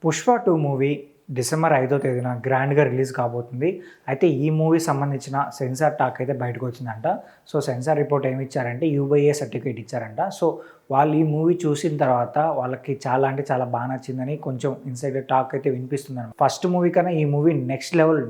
Pushpa 2 movie December 5వ తేదీన గ్రాండ్‌గా రిలీజ్ కాబోతుంది. అయితే ఈ మూవీ సంబంధించిన సెన్సార్ టాక్ అయితే బయటకొచ్చిందంట. సో, సెన్సార్ రిపోర్ట్ ఏమిచ్చారంటే యూబీఏ సర్టిఫికేట్ ఇచ్చారంట. సో, వాళ్ళు ఈ మూవీ చూసిన తర్వాత వాళ్ళకి చాలా అంటే చాలా బా నచ్చిందని కొంచెం ఇన్సైడర్ టాక్ అయితే వినిపిస్తుందన్నమాట. ఫస్ట్ మూవీ కన్నా ఈ movie next level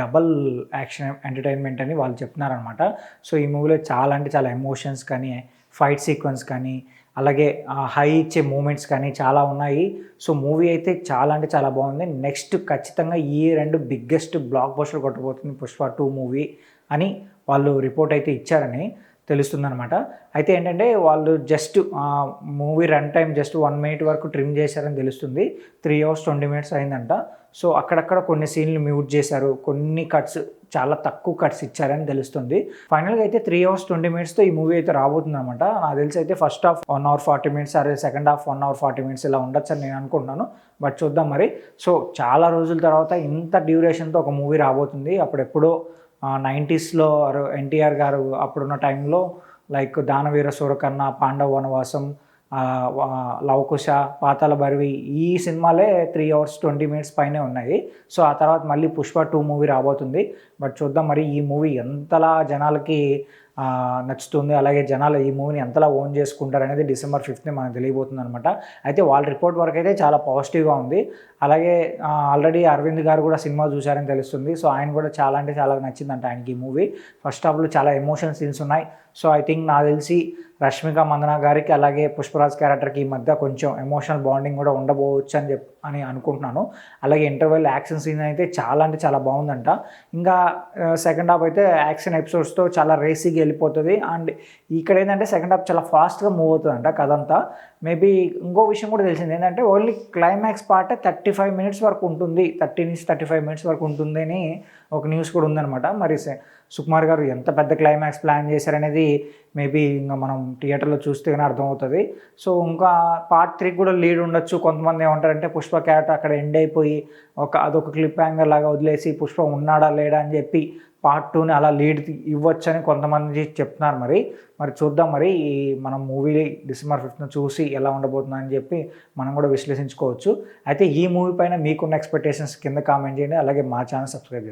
double action entertainment అని వాళ్ళు చెప్తున్నారనమాట. సో, ఈ మూవీలో చాలా అంటే చాలా ఎమోషన్స్ కానీ, ఫైట్ సీక్వెన్స్ కానీ, అలాగే హై ఇచ్చే మూమెంట్స్ కానీ చాలా ఉన్నాయి. సో, మూవీ అయితే చాలా అంటే చాలా బాగుంది. నెక్స్ట్ ఖచ్చితంగా ఈ 2 బిగ్గెస్ట్ బ్లాక్ బస్టర్ కొట్టబోతుంది పుష్ప 2 మూవీ అని వాళ్ళు రిపోర్ట్ అయితే ఇచ్చారని తెలుస్తుందనమాట. అయితే ఏంటంటే వాళ్ళు just movie run time just 1 minute వరకు ట్రిమ్ చేశారని తెలుస్తుంది. 3 hours 20 minutes అయిందంట. సో, అక్కడక్కడ కొన్ని సీన్లు మ్యూట్ చేశారు, కొన్ని కట్స్ చాలా తక్కువ కట్స్ ఇచ్చారని తెలుస్తుంది. ఫైనల్గా అయితే 3 hours 20 minutesతో ఈ మూవీ అయితే రాబోతుందన్నమాట. నాకు తెలిసి అయితే ఫస్ట్ హాఫ్ 1 hour 40 minutes, అదే సెకండ్ హాఫ్ 1 hour 40 minutes ఇలా ఉండొచ్చు అని నేను అనుకుంటున్నాను. బట్ చూద్దాం మరి. సో, చాలా రోజుల తర్వాత ఇంత డ్యూరేషన్తో ఒక మూవీ రాబోతుంది. అప్పుడెప్పుడో 90sలో ఎన్టీఆర్ గారు అప్పుడున్న టైంలో లైక్ దానవీర సూరకర్ణ, పాండవ వనవాసం, లవకుశ, పాతాళ భైరవి ఈ సినిమాలే 3 hours 20 minutes పైనే ఉన్నాయి. సో, ఆ తర్వాత మళ్ళీ పుష్ప 2 మూవీ రాబోతుంది. బట్ చూద్దాం మరి ఈ మూవీ ఎంతలా జనాలకి నచ్చుతుంది, అలాగే జనాలు ఈ మూవీని ఎంతలా ఓన్ చేసుకుంటారు అనేది డిసెంబర్ 5th మనకు తెలియబోతుంది అనమాట. అయితే వాళ్ళ రిపోర్ట్ వరకు అయితే చాలా పాజిటివ్గా ఉంది. అలాగే ఆల్రెడీ అరవింద్ గారు కూడా సినిమా చూశారని తెలుస్తుంది. సో, ఆయన కూడా చాలా అంటే చాలా నచ్చిందంట ఆయనకి ఈ మూవీ. ఫస్ట్ హాఫ్లో చాలా ఎమోషనల్ సీన్స్ ఉన్నాయి. సో, ఐ థింక్ నాకు తెలిసి రష్మిక మందన గారికి అలాగే పుష్పరాజ్ క్యారెక్టర్కి ఈ మధ్య కొంచెం ఎమోషనల్ బాండింగ్ కూడా ఉండబోవచ్చు అని అనుకుంటున్నాను. అలాగే ఇంటర్వెల్ యాక్షన్ సీన్ అయితే చాలా అంటే చాలా బాగుందంట. ఇంకా సెకండ్ హాఫ్ అయితే యాక్షన్ ఎపిసోడ్స్తో చాలా రేసీగా వెళ్ళిపోతుంది. అండ్ ఇక్కడ ఏంటంటే సెకండ్ హాఫ్ చాలా ఫాస్ట్గా మూవ్ అవుతుందంట కథంతా. మేబీ ఇంకో విషయం కూడా తెలిసింది ఏంటంటే ఓన్లీ క్లైమాక్స్ పార్ట్ 35 minutes వరకు ఉంటుంది, 30 నుంచి 35 minutes వరకు ఉంటుంది అని ఒక న్యూస్ కూడా ఉందన్నమాట. మరి సుకుమార్ గారు ఎంత పెద్ద క్లైమాక్స్ ప్లాన్ చేశారనేది మేబీ ఇంకా మనం థియేటర్లో చూస్తే కానీ అర్థమవుతుంది. సో, ఇంకా పార్ట్ 3 కూడా లీడ్ ఉండొచ్చు. కొంతమంది ఏమంటారంటే పుష్ప క్యారెక్టర్ అక్కడ ఎండ్ అయిపోయి అదొక క్లిప్ హ్యాంగర్ లాగా వదిలేసి పుష్ప ఉన్నాడా లేడా అని చెప్పి పార్ట్ 2ని అలా లీడ్ ఇవ్వచ్చు అని కొంతమంది చెప్తున్నారు. మరి చూద్దాం మరి ఈ మనం మూవీ డిసెంబర్ 5th చూసి ఎలా ఉండబోతుందని చెప్పి మనం కూడా విశ్లేషించుకోవచ్చు. అయితే ఈ మూవీ పైన మీకున్న ఎక్స్పెక్టేషన్స్ కింద కామెంట్ చేయండి. అలాగే మా ఛానల్ సబ్స్క్రైబ్ చేసుకోండి.